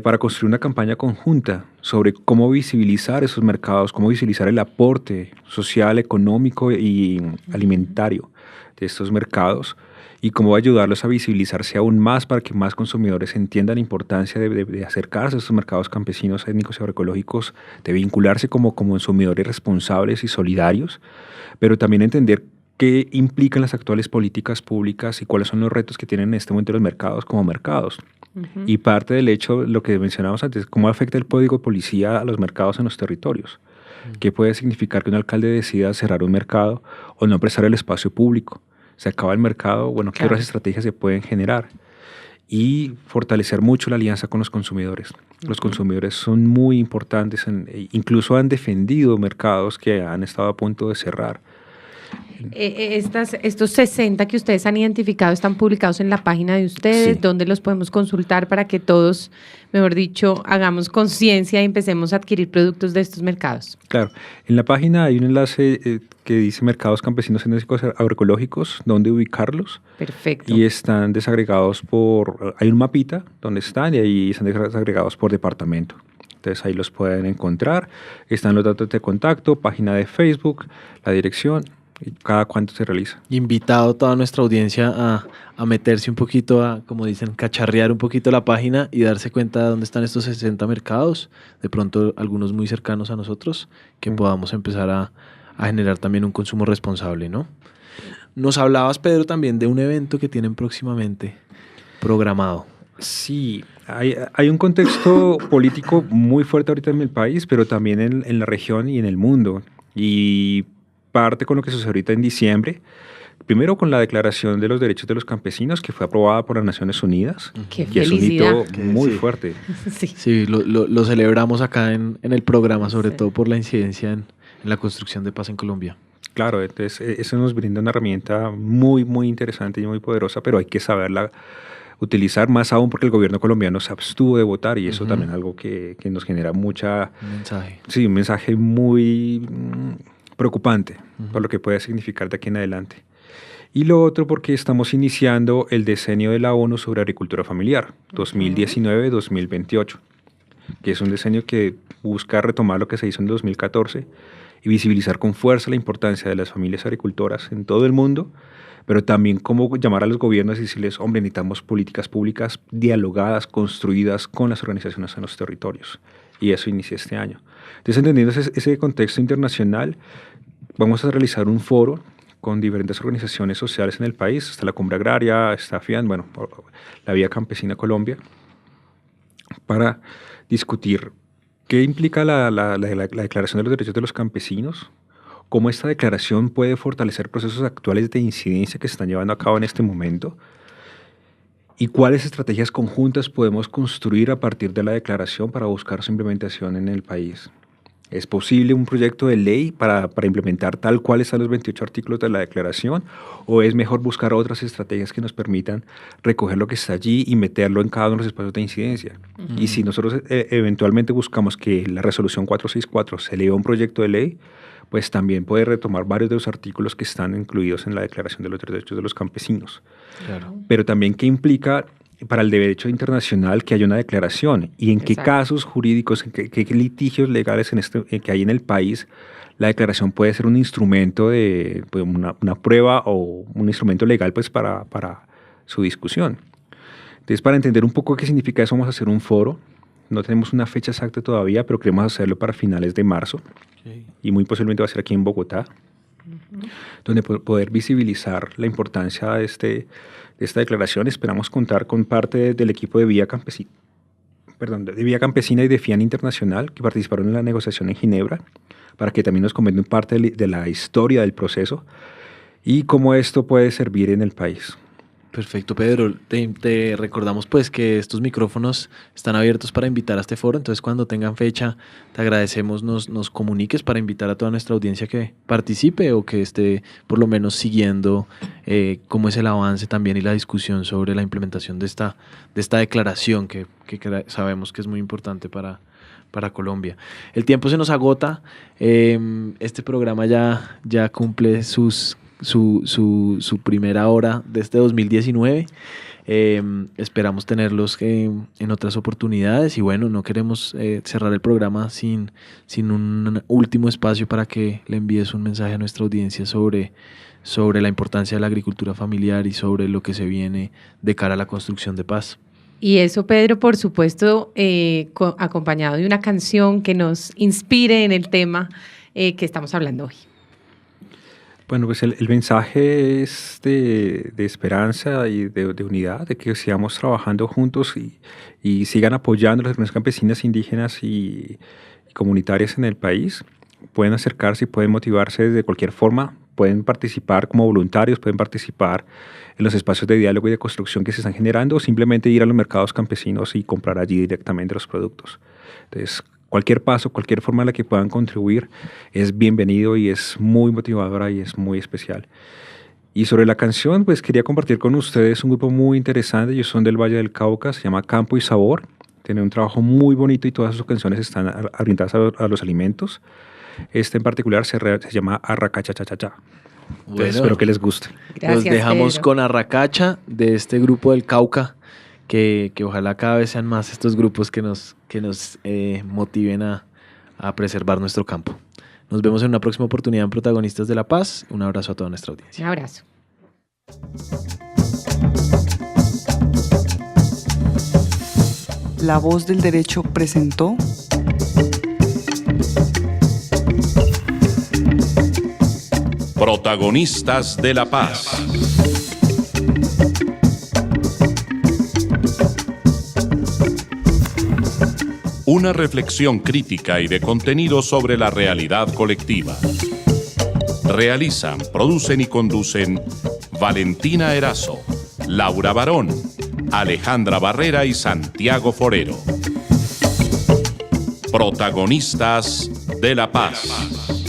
para construir una campaña conjunta sobre cómo visibilizar esos mercados, cómo visibilizar el aporte social, económico y alimentario de estos mercados y cómo ayudarlos a visibilizarse aún más para que más consumidores entiendan la importancia de acercarse a estos mercados campesinos, étnicos y agroecológicos, de vincularse como consumidores responsables y solidarios, pero también entender qué implican las actuales políticas públicas y cuáles son los retos que tienen en este momento los mercados como mercados. Y parte del hecho, lo que mencionamos antes, cómo afecta el código de policía a los mercados en los territorios. ¿Qué puede significar que un alcalde decida cerrar un mercado o no prestar el espacio público? Se acaba el mercado, bueno, ¿qué otras estrategias se pueden generar? Y fortalecer mucho la alianza con los consumidores. Los consumidores son muy importantes, incluso han defendido mercados que han estado a punto de cerrar. Estos 60 que ustedes han identificado están publicados en la página de ustedes, ¿dónde los podemos consultar para que todos, mejor dicho, hagamos conciencia y empecemos a adquirir productos de estos mercados? Claro, en la página hay un enlace que dice Mercados Campesinos Étnicos Agroecológicos, donde ubicarlos. Perfecto. Y están desagregados hay un mapita donde están y ahí están desagregados por departamento. Entonces ahí los pueden encontrar, están los datos de contacto, página de Facebook, la dirección. ¿Y cada cuánto se realiza? Invitado toda nuestra audiencia a meterse un poquito, a, como dicen, cacharrear un poquito la página y darse cuenta de dónde están estos 60 mercados, de pronto algunos muy cercanos a nosotros, que podamos empezar a generar también un consumo responsable, ¿no? Nos hablabas, Pedro, también de un evento que tienen próximamente programado. Sí, hay un contexto político muy fuerte ahorita en el país, pero también en la región y en el mundo. Y parte con lo que sucedió ahorita en diciembre, primero con la Declaración de los Derechos de los Campesinos, que fue aprobada por las Naciones Unidas. ¡Qué que felicidad! es un hito muy fuerte. Sí, lo celebramos acá en el programa, sobre todo por la incidencia en la construcción de paz en Colombia. Claro, entonces eso nos brinda una herramienta muy, muy interesante y muy poderosa, pero hay que saberla utilizar, más aún porque el gobierno colombiano se abstuvo de votar y eso también es algo que nos genera un mensaje. Sí, un mensaje muy preocupante por lo que puede significar de aquí en adelante. Y lo otro porque estamos iniciando el decenio de la ONU sobre agricultura familiar, 2019-2028, que es un decenio que busca retomar lo que se hizo en 2014 y visibilizar con fuerza la importancia de las familias agricultoras en todo el mundo, pero también cómo llamar a los gobiernos y decirles, hombre, necesitamos políticas públicas dialogadas, construidas con las organizaciones en los territorios. Y eso inicia este año. Entonces, entendiendo ese contexto internacional, vamos a realizar un foro con diferentes organizaciones sociales en el país. Está la Cumbre Agraria, está FIAN, bueno, la Vía Campesina Colombia, para discutir qué implica la Declaración de los Derechos de los Campesinos, cómo esta declaración puede fortalecer procesos actuales de incidencia que se están llevando a cabo en este momento y cuáles estrategias conjuntas podemos construir a partir de la declaración para buscar su implementación en el país. ¿Es posible un proyecto de ley para implementar tal cual están los 28 artículos de la declaración? ¿O es mejor buscar otras estrategias que nos permitan recoger lo que está allí y meterlo en cada uno de los espacios de incidencia? Y si nosotros eventualmente buscamos que la resolución 464 se eleve a un proyecto de ley, pues también puede retomar varios de los artículos que están incluidos en la Declaración de los Derechos de los Campesinos. Claro. Pero también qué implica para el derecho internacional que haya una declaración y en qué casos jurídicos, en qué litigios legales que hay en el país, la declaración puede ser un instrumento de pues, una prueba o un instrumento legal pues, para su discusión. Entonces, para entender un poco qué significa eso, vamos a hacer un foro. No tenemos una fecha exacta todavía, pero queremos hacerlo para finales de marzo. Okay. Y muy posiblemente va a ser aquí en Bogotá, donde poder visibilizar la importancia de esta declaración. Esperamos contar con parte del equipo de Vía Campesina, de Vía Campesina y de FIAN Internacional, que participaron en la negociación en Ginebra, para que también nos comenten parte de la historia del proceso y cómo esto puede servir en el país. Perfecto, Pedro. Te recordamos pues que estos micrófonos están abiertos para invitar a este foro, entonces cuando tengan fecha te agradecemos nos comuniques para invitar a toda nuestra audiencia que participe o que esté por lo menos siguiendo cómo es el avance también y la discusión sobre la implementación de esta declaración que sabemos que es muy importante para Colombia. El tiempo se nos agota, este programa ya cumple su primera hora de este 2019. Esperamos tenerlos en otras oportunidades y bueno, no queremos cerrar el programa sin un último espacio para que le envíes un mensaje a nuestra audiencia sobre la importancia de la agricultura familiar y sobre lo que se viene de cara a la construcción de paz. Y eso, Pedro, por supuesto, acompañado de una canción que nos inspire en el tema que estamos hablando hoy. Bueno, pues el mensaje es de esperanza y de unidad, de que sigamos trabajando juntos y sigan apoyando a las organizaciones campesinas, indígenas y comunitarias en el país. Pueden acercarse y pueden motivarse de cualquier forma, pueden participar como voluntarios, pueden participar en los espacios de diálogo y de construcción que se están generando o simplemente ir a los mercados campesinos y comprar allí directamente los productos. Entonces, cualquier paso, cualquier forma en la que puedan contribuir es bienvenido y es muy motivadora y es muy especial. Y sobre la canción, pues quería compartir con ustedes un grupo muy interesante. Ellos son del Valle del Cauca, se llama Campo y Sabor. Tienen un trabajo muy bonito y todas sus canciones están orientadas a los alimentos. Este en particular se llama Arracacha-cha-cha-cha. Bueno, espero que les guste. Gracias, los dejamos Pedro. Con Arracacha de este grupo del Cauca. Que ojalá cada vez sean más estos grupos que nos motiven a preservar nuestro campo. Nos vemos en una próxima oportunidad en Protagonistas de la Paz. Un abrazo a toda nuestra audiencia. Un abrazo. La Voz del Derecho presentó Protagonistas de la Paz. Una reflexión crítica y de contenido sobre la realidad colectiva. Realizan, producen y conducen Valentina Erazo, Laura Barón, Alejandra Barrera y Santiago Forero. Protagonistas de la Paz.